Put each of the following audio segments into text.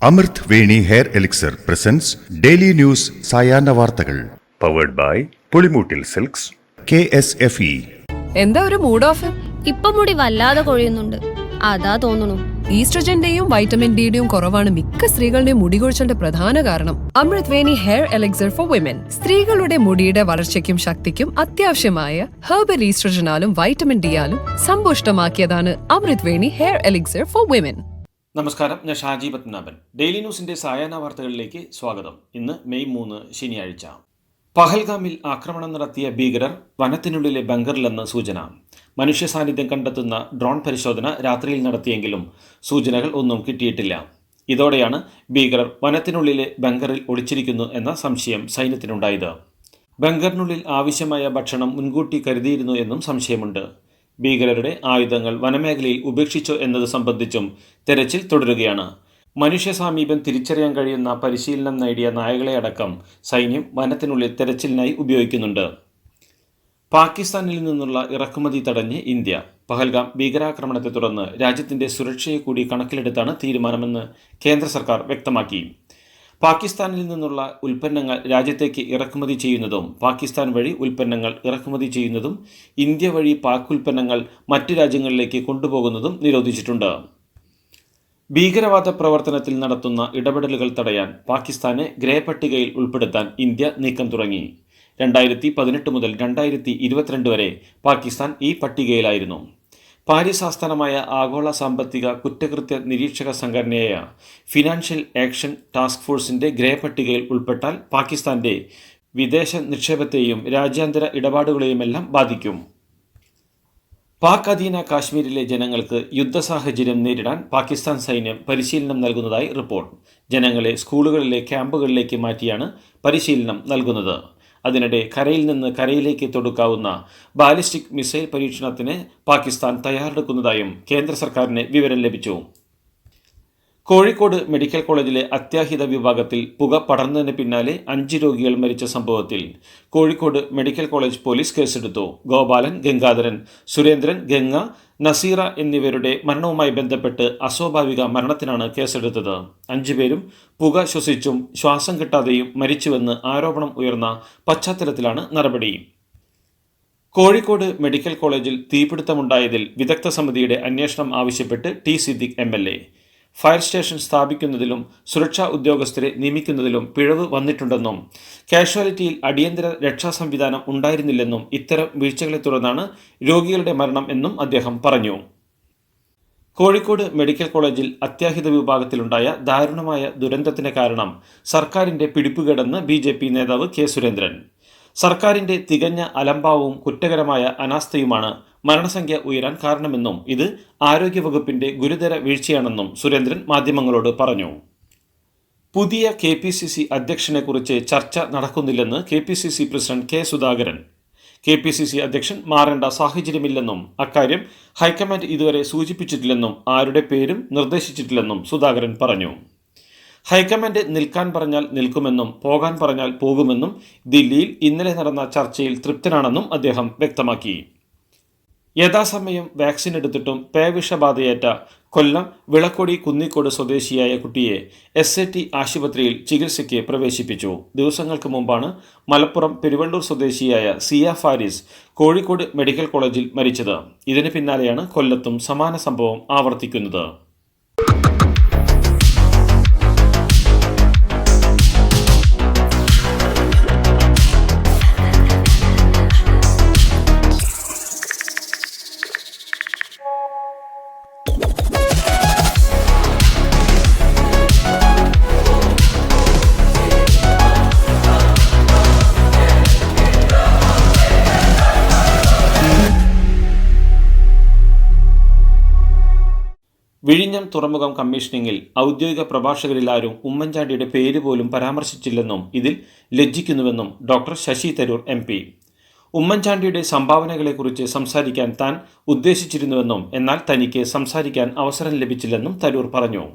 അമൃത് Veni hair elixir presents daily news സായാഹ്ന വാർത്തകൾ powered by Pulimoottil silks KSFE. എന്താ ഒരു മൂഡ് ഓഫ്? ഇപ്പൊ മുടി വല്ലാതെ കൊഴിയുന്നുണ്ട്, അതാ തോന്നുന്നു. ഈസ്ട്രജന്റെയും വൈറ്റമിൻ ഡിയുടെയും കുറവാണ് മിക്ക സ്ത്രീകളുടെയും മുടി കൊഴിച്ചിലിന്റെ പ്രധാന കാരണം. അമൃത് Veni hair elixir for women സ്ത്രീകളുടെ മുടിയുടെ വളർച്ചയ്ക്കും ശക്തിക്കും അത്യാവശ്യമായ herbal ഈസ്ട്രജനാലും vitamin ഡിയാലും സമ്പുഷ്ടമാക്കിയതാണ് Amrit Veni hair elixir for women. നമസ്കാരം, ഞാൻ ഷാജി പത്മനാഭൻ. ഡെയിലി ന്യൂസിന്റെ സായാഹ്ന വാർത്തകളിലേക്ക് സ്വാഗതം. ഇന്ന് മെയ് 3 ശനിയാഴ്ച. പഹൽഗാമിൽ ആക്രമണം നടത്തിയ ഭീകരർ വനത്തിനുള്ളിലെ ബങ്കറിലെന്ന് സൂചന. മനുഷ്യ സാന്നിധ്യം കണ്ടെത്തുന്ന ഡ്രോൺ പരിശോധന രാത്രിയിൽ നടത്തിയെങ്കിലും സൂചനകൾ ഒന്നും കിട്ടിയിട്ടില്ല. ഇതോടെയാണ് ഭീകരർ വനത്തിനുള്ളിലെ ബങ്കറിൽ ഒളിച്ചിരിക്കുന്നു എന്ന സംശയം സൈന്യത്തിനുണ്ടായത്. ബങ്കറിനുള്ളിൽ ആവശ്യമായ ഭക്ഷണം മുൻകൂട്ടി കരുതിയിരുന്നു എന്നും സംശയമുണ്ട്. ഭീകരരുടെ ആയുധങ്ങൾ വനമേഖലയിൽ ഉപേക്ഷിച്ചോ എന്നത് സംബന്ധിച്ചും തെരച്ചിൽ തുടരുകയാണ്. മനുഷ്യ സാമീപ്യം തിരിച്ചറിയാൻ കഴിയുന്ന പരിശീലനം നേടിയ നായകളെ അടക്കം സൈന്യം വനത്തിനുള്ളിൽ തെരച്ചിലിനായി ഉപയോഗിക്കുന്നുണ്ട്. പാകിസ്ഥാനിൽ നിന്നുള്ള ഇറക്കുമതി തടഞ്ഞ് ഇന്ത്യ. പഹൽഗാം ഭീകരാക്രമണത്തെ തുടർന്ന് രാജ്യത്തിന്റെ സുരക്ഷയെ കൂടി കണക്കിലെടുത്താണ് തീരുമാനമെന്ന് കേന്ദ്ര സർക്കാർ വ്യക്തമാക്കി. പാകിസ്ഥാനിൽ നിന്നുള്ള ഉൽപ്പന്നങ്ങൾ രാജ്യത്തേക്ക് ഇറക്കുമതി ചെയ്യുന്നതും പാകിസ്ഥാൻ വഴി ഉൽപ്പന്നങ്ങൾ ഇറക്കുമതി ചെയ്യുന്നതും ഇന്ത്യ വഴി പാക് ഉൽപ്പന്നങ്ങൾ മറ്റ് രാജ്യങ്ങളിലേക്ക് കൊണ്ടുപോകുന്നതും നിരോധിച്ചിട്ടുണ്ട്. ഭീകരവാദ പ്രവർത്തനത്തിൽ നടത്തുന്ന ഇടപെടലുകൾ തടയാൻ പാകിസ്ഥാനെ ഗ്രേ പട്ടികയിൽ ഉൾപ്പെടുത്താൻ ഇന്ത്യ നീക്കം തുടങ്ങി. 2018 മുതൽ 2022 വരെ പാകിസ്ഥാൻ ഈ പട്ടികയിലായിരുന്നു. പാരീസ് ആസ്ഥാനമായ ആഗോള സാമ്പത്തിക കുറ്റകൃത്യ നിരീക്ഷക സംഘടനയായ ഫിനാൻഷ്യൽ ആക്ഷൻ ടാസ്ക് ഫോഴ്സിന്റെ ഗ്രേ പട്ടികയിൽ ഉൾപ്പെട്ടാൽ പാകിസ്ഥാന്റെ വിദേശ നിക്ഷേപത്തെയും രാജ്യാന്തര ഇടപാടുകളെയുമെല്ലാം ബാധിക്കും. പാക് അധീന കാശ്മീരിലെ ജനങ്ങൾക്ക് യുദ്ധസാഹചര്യം നേരിടാൻ പാകിസ്ഥാൻ സൈന്യം പരിശീലനം നൽകുന്നതായി റിപ്പോർട്ട്. ജനങ്ങളെ സ്കൂളുകളിലെ ക്യാമ്പുകളിലേക്ക് മാറ്റിയാണ് പരിശീലനം നൽകുന്നത്. അതിനിടെ കരയിൽ നിന്ന് കരയിലേക്ക് തൊടുക്കാവുന്ന ബാലിസ്റ്റിക് മിസൈൽ പരീക്ഷണത്തിന് പാകിസ്ഥാൻ തയ്യാറെടുക്കുന്നതായും കേന്ദ്ര സർക്കാരിന് വിവരം ലഭിച്ചു. കോഴിക്കോട് മെഡിക്കൽ കോളേജിലെ അത്യാഹിത വിഭാഗത്തിൽ പുക പടർന്നതിന് പിന്നാലെ 5 രോഗികൾ മരിച്ച സംഭവത്തിൽ കോഴിക്കോട് മെഡിക്കൽ കോളേജ് പോലീസ് കേസെടുത്തു. ഗോപാലൻ, ഗംഗാധരൻ, സുരേന്ദ്രൻ, ഗംഗ, നസീറ എന്നിവരുടെ മരണവുമായി ബന്ധപ്പെട്ട് അസ്വാഭാവിക മരണത്തിനാണ് കേസെടുത്തത്. 5 പേരും പുക ശ്വസിച്ചും ശ്വാസം കിട്ടാതെയും മരിച്ചുവെന്ന് ആരോപണം ഉയർന്ന പശ്ചാത്തലത്തിലാണ് നടപടി. കോഴിക്കോട് മെഡിക്കൽ കോളേജിൽ തീപിടുത്തമുണ്ടായതിൽ വിദഗ്ധ സമിതിയുടെ അന്വേഷണം ആവശ്യപ്പെട്ട് T Siddique MLA. Fire station സ്ഥാപിക്കുന്നതിലും സുരക്ഷാ ഉദ്യോഗസ്ഥരെ നിയമിക്കുന്നതിലും പിഴവ് വന്നിട്ടുണ്ടെന്നും കാഷ്വാലിറ്റിയിൽ അടിയന്തര രക്ഷാ സംവിധാനം ഉണ്ടായിരുന്നില്ലെന്നും ഇത്തരം വീഴ്ചകളെ തുടർന്നാണ് രോഗികളുടെ മരണം എന്നും അദ്ദേഹം പറഞ്ഞു. കോഴിക്കോട് മെഡിക്കൽ കോളേജിൽ അത്യാഹിത വിഭാഗത്തിലുണ്ടായ ദാരുണമായ ദുരന്തത്തിന് കാരണം സർക്കാരിന്റെ പിടിപ്പുകേടെന്ന് BJP നേതാവ് K. സുരേന്ദ്രൻ. സർക്കാരിന്റെ തികഞ്ഞ അലംഭാവവും കുറ്റകരമായ അനാസ്ഥയുമാണ് മരണസംഖ്യ ഉയരാൻ കാരണമെന്നും ഇത് ആരോഗ്യവകുപ്പിന്റെ ഗുരുതര വീഴ്ചയാണെന്നും സുരേന്ദ്രൻ മാധ്യമങ്ങളോട് പറഞ്ഞു. പുതിയ KPCC അധ്യക്ഷനെക്കുറിച്ച് ചർച്ച നടക്കുന്നില്ലെന്ന് KPCC president K. Sudhakaran. KPCC അധ്യക്ഷൻ മാറേണ്ട സാഹചര്യമില്ലെന്നും അക്കാര്യം ഹൈക്കമാൻഡ് ഇതുവരെ സൂചിപ്പിച്ചിട്ടില്ലെന്നും ആരുടെ പേരും നിർദ്ദേശിച്ചിട്ടില്ലെന്നും സുധാകരൻ പറഞ്ഞു. ഹൈക്കമാൻഡ് നിൽക്കാൻ പറഞ്ഞാൽ നിൽക്കുമെന്നും പോകാൻ പറഞ്ഞാൽ പോകുമെന്നും ദില്ലിയിൽ ഇന്നലെ നടന്ന ചർച്ചയിൽ തൃപ്തനാണെന്നും അദ്ദേഹം വ്യക്തമാക്കി. യഥാസമയം വാക്സിൻ എടുത്തിട്ടും പേവിഷബാധയേറ്റ കൊല്ലം വിളക്കൊടി കുന്നിക്കോട് സ്വദേശിയായ കുട്ടിയെ SAT ആശുപത്രിയിൽ ചികിത്സയ്ക്ക് പ്രവേശിപ്പിച്ചു. ദിവസങ്ങൾക്ക് മുമ്പാണ് മലപ്പുറം പെരുവള്ളൂർ സ്വദേശിയായ സിയ ഫാരിസ് കോഴിക്കോട് മെഡിക്കൽ കോളേജിൽ മരിച്ചത്. ഇതിന് പിന്നാലെയാണ് കൊല്ലത്തും സമാന സംഭവം ആവർത്തിക്കുന്നത്. വിഴിഞ്ഞം തുറമുഖം കമ്മീഷനിങ്ങിൽ ഔദ്യോഗിക പ്രഭാഷകരിലാരും ഉമ്മൻചാണ്ടിയുടെ പേര് പോലും പരാമർശിച്ചില്ലെന്നും ഇതിൽ ലജ്ജിക്കുന്നുവെന്നും ഡോക്ടർ ശശി തരൂർ MP. ഉമ്മൻചാണ്ടിയുടെ സംഭാവനകളെക്കുറിച്ച് സംസാരിക്കാൻ താൻ ഉദ്ദേശിച്ചിരുന്നുവെന്നും എന്നാൽ തനിക്ക് സംസാരിക്കാൻ അവസരം ലഭിച്ചില്ലെന്നും തരൂർ പറഞ്ഞു.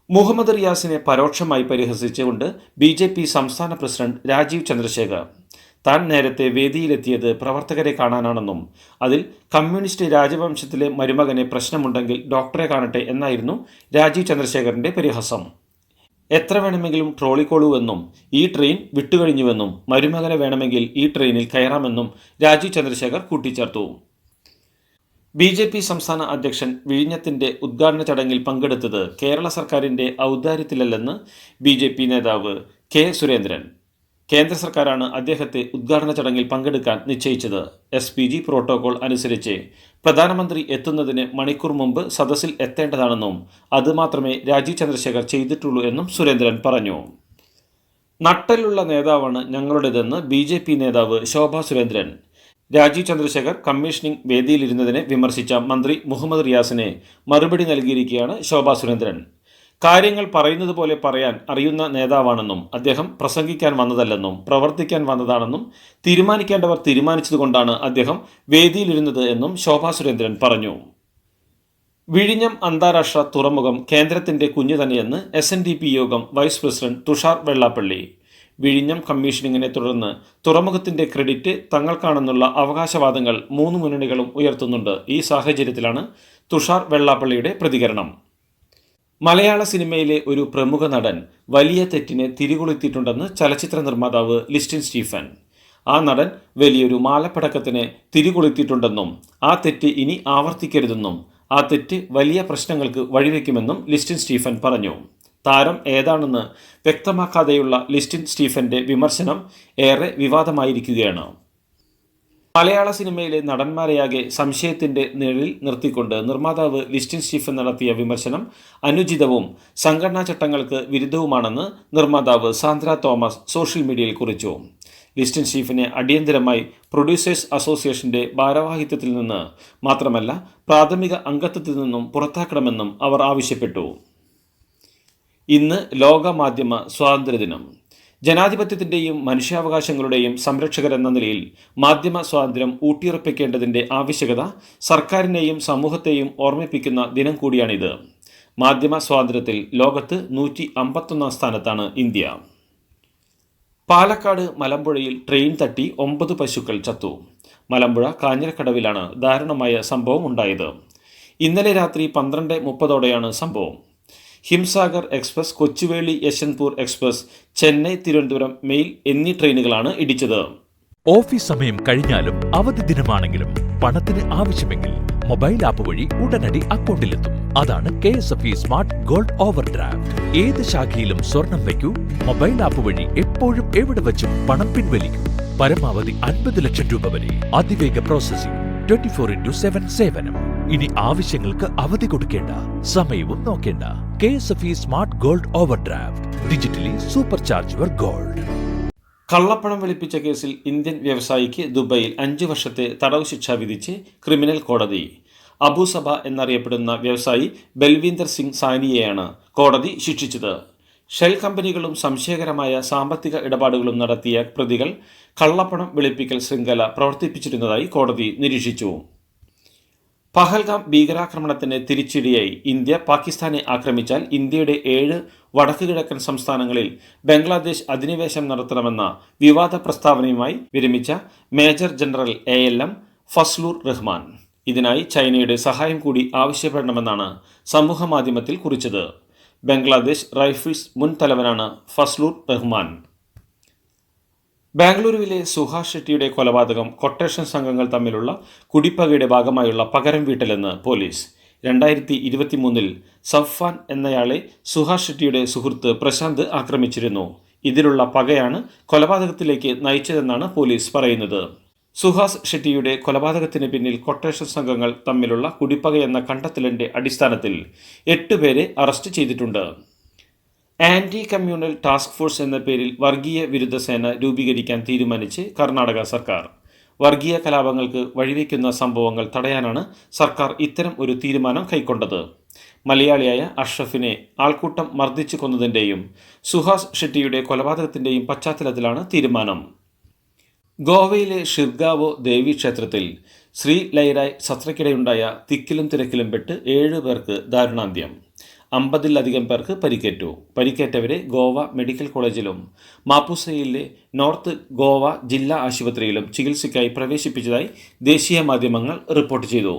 മുഹമ്മദ് റിയാസിനെ പരോക്ഷമായി പരിഹസിച്ചുകൊണ്ട് BJP സംസ്ഥാന പ്രസിഡന്റ് രാജീവ് ചന്ദ്രശേഖർ. താൻ നേരത്തെ വേദിയിലെത്തിയത് പ്രവർത്തകരെ കാണാനാണെന്നും അതിൽ കമ്മ്യൂണിസ്റ്റ് രാജവംശത്തിലെ മരുമകനെ പ്രശ്നമുണ്ടെങ്കിൽ ഡോക്ടറെ കാണട്ടെ എന്നായിരുന്നു രാജീവ് ചന്ദ്രശേഖറിന്റെ പരിഹാസം. എത്ര വേണമെങ്കിലും ട്രോളിക്കോളൂ എന്നും ഈ ട്രെയിൻ വിട്ടുകഴിഞ്ഞുവെന്നും മരുമകനെ വേണമെങ്കിൽ ഈ ട്രെയിനിൽ കയറാമെന്നും രാജീവ് ചന്ദ്രശേഖർ കൂട്ടിച്ചേർത്തു. BJP സംസ്ഥാന അധ്യക്ഷൻ വിഴിഞ്ഞത്തിന്റെ ഉദ്ഘാടന ചടങ്ങിൽ പങ്കെടുത്തത് കേരള സർക്കാരിന്റെ ഔദാര്യത്തിലല്ലെന്ന് BJP നേതാവ് കെ സുരേന്ദ്രൻ. കേന്ദ്ര സർക്കാരാണ് അദ്ദേഹത്തെ ഉദ്ഘാടന ചടങ്ങിൽ പങ്കെടുക്കാൻ നിശ്ചയിച്ചത്. SPG പ്രോട്ടോകോൾ അനുസരിച്ച് പ്രധാനമന്ത്രി എത്തുന്നതിന് മണിക്കൂർ മുമ്പ് സദസ്സിൽ എത്തേണ്ടതാണെന്നും അതുമാത്രമേ രാജീവ് ചന്ദ്രശേഖർ ചെയ്തിട്ടുള്ളൂ എന്നും സുരേന്ദ്രൻ പറഞ്ഞു. നട്ടലുള്ള നേതാവാണ് ഞങ്ങളുടേതെന്ന് BJP നേതാവ് ശോഭാ സുരേന്ദ്രൻ. രാജീവ് ചന്ദ്രശേഖർ കമ്മീഷനിംഗ് വേദിയിലിരുന്നതിനെ വിമർശിച്ച മന്ത്രി മുഹമ്മദ് റിയാസിനെ മറുപടി നൽകിയിരിക്കുകയാണ് ശോഭാ സുരേന്ദ്രൻ. കാര്യങ്ങൾ പറയുന്നത് പോലെ പറയാൻ അറിയുന്ന നേതാവാണെന്നും അദ്ദേഹം പ്രസംഗിക്കാൻ വന്നതല്ലെന്നും പ്രവർത്തിക്കാൻ വന്നതാണെന്നും തീരുമാനിക്കേണ്ടവർ തീരുമാനിച്ചതുകൊണ്ടാണ് അദ്ദേഹം വേദിയിലിരുന്നത് എന്നും ശോഭാ സുരേന്ദ്രൻ പറഞ്ഞു. വിഴിഞ്ഞം അന്താരാഷ്ട്ര തുറമുഖം കേന്ദ്രത്തിന്റെ കുഞ്ഞു തന്നെയെന്ന് SNDP യോഗം വൈസ് പ്രസിഡന്റ് തുഷാർ വെള്ളാപ്പള്ളി. വിഴിഞ്ഞം കമ്മീഷനിങ്ങിനെ തുടർന്ന് തുറമുഖത്തിന്റെ ക്രെഡിറ്റ് തങ്ങൾക്കാണെന്നുള്ള അവകാശവാദങ്ങൾ 3 മുന്നണികളും ഉയർത്തുന്നുണ്ട്. ഈ സാഹചര്യത്തിലാണ് തുഷാർ വെള്ളാപ്പള്ളിയുടെ പ്രതികരണം. മലയാള സിനിമയിലെ ഒരു പ്രമുഖ നടൻ വലിയ തെറ്റിനെ തിരികൊളുത്തിയിട്ടുണ്ടെന്ന് ചലച്ചിത്ര നിർമ്മാതാവ് ലിസ്റ്റിൻ സ്റ്റീഫൻ. ആ നടൻ വലിയൊരു മാലപ്പടക്കത്തിന് തിരികൊളുത്തിയിട്ടുണ്ടെന്നും ആ തെറ്റ് ഇനി ആവർത്തിക്കരുതെന്നും ആ തെറ്റ് വലിയ പ്രശ്നങ്ങൾക്ക് വഴിവെക്കുമെന്നും ലിസ്റ്റിൻ സ്റ്റീഫൻ പറഞ്ഞു. താരം ഏതാണെന്ന് വ്യക്തമാക്കാതെയുള്ള ലിസ്റ്റിൻ സ്റ്റീഫന്റെ വിമർശനം ഏറെ വിവാദമായിരിക്കുകയാണ്. മലയാള സിനിമയിലെ നടന്മാരെയാകെ സംശയത്തിന്റെ നിഴലിൽ നിർത്തിക്കൊണ്ട് നിർമ്മാതാവ് ലിസ്റ്റിൻ സ്റ്റീഫൻ നടത്തിയ വിമർശനം അനുചിതവും സംഘടനാ ചട്ടങ്ങൾക്ക് വിരുദ്ധവുമാണെന്ന് നിർമ്മാതാവ് സാന്ദ്ര തോമസ് സോഷ്യൽ മീഡിയയിൽ കുറിച്ചു. ലിസ്റ്റിൻ സ്റ്റീഫനെ അടിയന്തരമായി പ്രൊഡ്യൂസേഴ്സ് അസോസിയേഷന്റെ ഭാരവാഹിത്വത്തിൽ നിന്ന് മാത്രമല്ല പ്രാഥമിക അംഗത്വത്തിൽ നിന്നും പുറത്താക്കണമെന്നും അവർ ആവശ്യപ്പെട്ടു. ഇന്ന് ലോക മാധ്യമ സ്വാതന്ത്ര്യദിനം. ജനാധിപത്യത്തിൻ്റെയും മനുഷ്യാവകാശങ്ങളുടെയും സംരക്ഷകരെന്ന നിലയിൽ മാധ്യമ സ്വാതന്ത്ര്യം ഊട്ടിയുറപ്പിക്കേണ്ടതിൻ്റെ ആവശ്യകത സർക്കാരിനെയും സമൂഹത്തെയും ഓർമ്മിപ്പിക്കുന്ന ദിനം കൂടിയാണിത്. മാധ്യമ സ്വാതന്ത്ര്യത്തിൽ ലോകത്ത് 151 സ്ഥാനത്താണ് ഇന്ത്യ. പാലക്കാട് മലമ്പുഴയിൽ ട്രെയിൻ തട്ടി 9 പശുക്കൾ ചത്തു. മലമ്പുഴ കാഞ്ഞിരക്കടവിലാണ് ദാരുണമായ സംഭവം ഉണ്ടായത്. ഇന്നലെ രാത്രി 12:30ഓടെയാണ് സംഭവം. Himsagar express, Kochuveli Yesvantpur express, Chennai Thiruvananthapuram mail എന്നീ ട്രെയിനുകളാണ് ഇടിച്ചത്. ഓഫീസ് സമയം കഴിഞ്ഞാലും അവധി ദിനമാണെങ്കിലും പണത്തിന് ആവശ്യമെങ്കിൽ മൊബൈൽ ആപ്പ് വഴി ഉടനടി അക്കൗണ്ടിലെത്തും. അതാണ് KSFE smart gold over draft. ഏത് ശാഖയിലും സ്വർണം വയ്ക്കൂ. മൊബൈൽ ആപ്പ് വഴി എപ്പോഴും എവിടെ വച്ചും പണം പിൻവലിക്കൂ. പരമാവധി 50 ലക്ഷം രൂപ വരെ. അതിവേഗ പ്രോസസിംഗ്, 24/7 സേവനം. ഇനി ആവശ്യങ്ങൾക്ക് അവധി കൊടുക്കേണ്ട, സമയവും നോക്കേണ്ട. KSFE smart gold over draft. Digitally super charge your gold. കള്ളപ്പണം വെളുപ്പിച്ച കേസിൽ ഇന്ത്യൻ വ്യവസായിക്ക് ദുബൈയിൽ 5 വർഷത്തെ തടവ് ശിക്ഷ വിധിച്ച് ക്രിമിനൽ കോടതി. അബുസബ എന്നറിയപ്പെടുന്ന വ്യവസായി ബൽവീന്ദർ സിംഗ് സാനിയെയാണ് കോടതി ശിക്ഷിച്ചത്. ഷെൽ കമ്പനികളും സംശയകരമായ സാമ്പത്തിക ഇടപാടുകളും നടത്തിയ പ്രതികൾ കള്ളപ്പണം വെളുപ്പിക്കൽ ശൃംഖല പ്രവർത്തിപ്പിച്ചിരുന്നതായി കോടതി നിരീക്ഷിച്ചു. പഹൽഗാം ഭീകരാക്രമണത്തിന് തിരിച്ചടിയായി ഇന്ത്യ പാകിസ്ഥാനെ ആക്രമിച്ചാൽ ഇന്ത്യയുടെ 7 വടക്കുകിഴക്കൻ സംസ്ഥാനങ്ങളിൽ ബംഗ്ലാദേശ് അധിനിവേശം നടത്തണമെന്ന വിവാദ പ്രസ്താവനയുമായി വിരമിച്ച major general ALM Fazlur Rahman ഇതിനായി ചൈനയുടെ സഹായം കൂടി ആവശ്യപ്പെടണമെന്നാണ് സമൂഹമാധ്യമത്തിൽ കുറിച്ചത്. ബംഗ്ലാദേശ് റൈഫിൾസ് മുൻ തലവനാണ് ഫസ്ലൂർ റഹ്മാൻ. ബാംഗ്ലൂരുവിലെ സുഹാസ് ഷെട്ടിയുടെ കൊലപാതകം കൊട്ടേഷൻ സംഘങ്ങൾ തമ്മിലുള്ള കുടിപ്പകയുടെ ഭാഗമായുള്ള പകരം വീട്ടലെന്ന് പോലീസ്. 2023 സഫ്വാൻ എന്നയാളെ സുഹാസ് ഷെട്ടിയുടെ സുഹൃത്ത് പ്രശാന്ത് ആക്രമിച്ചിരുന്നു. ഇതിലുള്ള പകയാണ് കൊലപാതകത്തിലേക്ക് നയിച്ചതെന്നാണ് പോലീസ് പറയുന്നത്. സുഹാസ് ഷെട്ടിയുടെ കൊലപാതകത്തിന് പിന്നിൽ കൊട്ടേഷൻ സംഘങ്ങൾ തമ്മിലുള്ള കുടിപ്പകയെന്ന കണ്ടെത്തലിന്റെ അടിസ്ഥാനത്തിൽ 8 പേരെ അറസ്റ്റ് ചെയ്തിട്ടുണ്ട്. ആന്റി കമ്മ്യൂണൽ ടാസ്ക് ഫോഴ്സ് എന്ന പേരിൽ വർഗീയ വിരുദ്ധ സേന രൂപീകരിക്കാൻ തീരുമാനിച്ച് കർണാടക സർക്കാർ. വർഗീയ കലാപങ്ങൾക്ക് വഴിവെക്കുന്ന സംഭവങ്ങൾ തടയാനാണ് സർക്കാർ ഇത്തരം ഒരു തീരുമാനം കൈക്കൊണ്ടത്. മലയാളിയായ അഷ്റഫിനെ ആൾക്കൂട്ടം മർദ്ദിച്ചു കൊന്നതിൻ്റെയും സുഹാസ് ഷെട്ടിയുടെ കൊലപാതകത്തിൻ്റെയും പശ്ചാത്തലത്തിലാണ് തീരുമാനം. ഗോവയിലെ ഷിർഗാവോ ദേവീക്ഷേത്രത്തിൽ ശ്രീ ലൈറായ് സത്രയ്ക്കിടെയുണ്ടായ തിക്കിലും തിരക്കിലും പെട്ട് 7 പേർക്ക് ദാരുണാന്ത്യം. 50-ലധികം പേർക്ക് പരിക്കേറ്റു. പരിക്കേറ്റവരെ ഗോവ മെഡിക്കൽ കോളേജിലും മാപ്പുസയിലെ നോർത്ത് ഗോവ ജില്ലാ ആശുപത്രിയിലും ചികിത്സയ്ക്കായി പ്രവേശിപ്പിച്ചതായി ദേശീയ മാധ്യമങ്ങൾ റിപ്പോർട്ട് ചെയ്തു.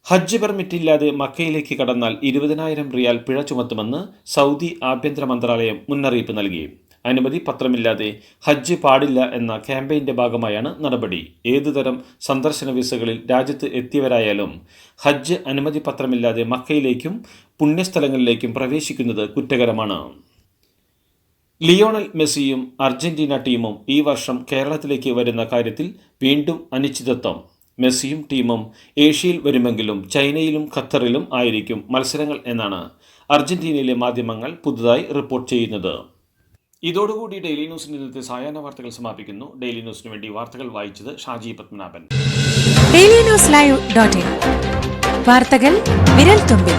ഹജ്ജ് പെർമിറ്റില്ലാതെ മക്കയിലേക്ക് കടന്നാൽ 20,000 റിയാൽ പിഴ ചുമത്തുമെന്ന് സൗദി ആഭ്യന്തര മന്ത്രാലയം മുന്നറിയിപ്പ് നൽകി. അനുമതി പത്രമില്ലാതെ ഹജ്ജ് പാടില്ല എന്ന ക്യാമ്പയിൻ്റെ ഭാഗമായാണ് നടപടി. ഏതുതരം സന്ദർശന വിസകളിൽ രാജ്യത്ത് എത്തിയവരായാലും ഹജ്ജ് അനുമതി പത്രമില്ലാതെ മക്കയിലേക്കും പുണ്യസ്ഥലങ്ങളിലേക്കും പ്രവേശിക്കുന്നത് കുറ്റകരമാണ്. ലിയോണൽ മെസ്സിയും അർജന്റീന ടീമും ഈ വർഷം കേരളത്തിലേക്ക് വരുന്ന കാര്യത്തിൽ വീണ്ടും അനിശ്ചിതത്വം. മെസ്സിയും ടീമും ഏഷ്യയിൽ വരുമെങ്കിലും ചൈനയിലും ഖത്തറിലും ആയിരിക്കും മത്സരങ്ങൾ എന്നാണ് അർജന്റീനയിലെ മാധ്യമങ്ങൾ പുതുതായി റിപ്പോർട്ട് ചെയ്യുന്നത്. ഇതോടുകൂടി ഡെയിലി ന്യൂസിൻ്റെ ഇന്നത്തെ സായാഹ്ന വാർത്തകൾ സമാപിക്കുന്നു. ഡെയിലി ന്യൂസിന് വേണ്ടി വാർത്തകൾ വായിച്ചത് ഷാജി പത്മനാഭൻ. DailyNewsLive.in വാർത്തകൾ വിരൽ തുമ്പിൽ.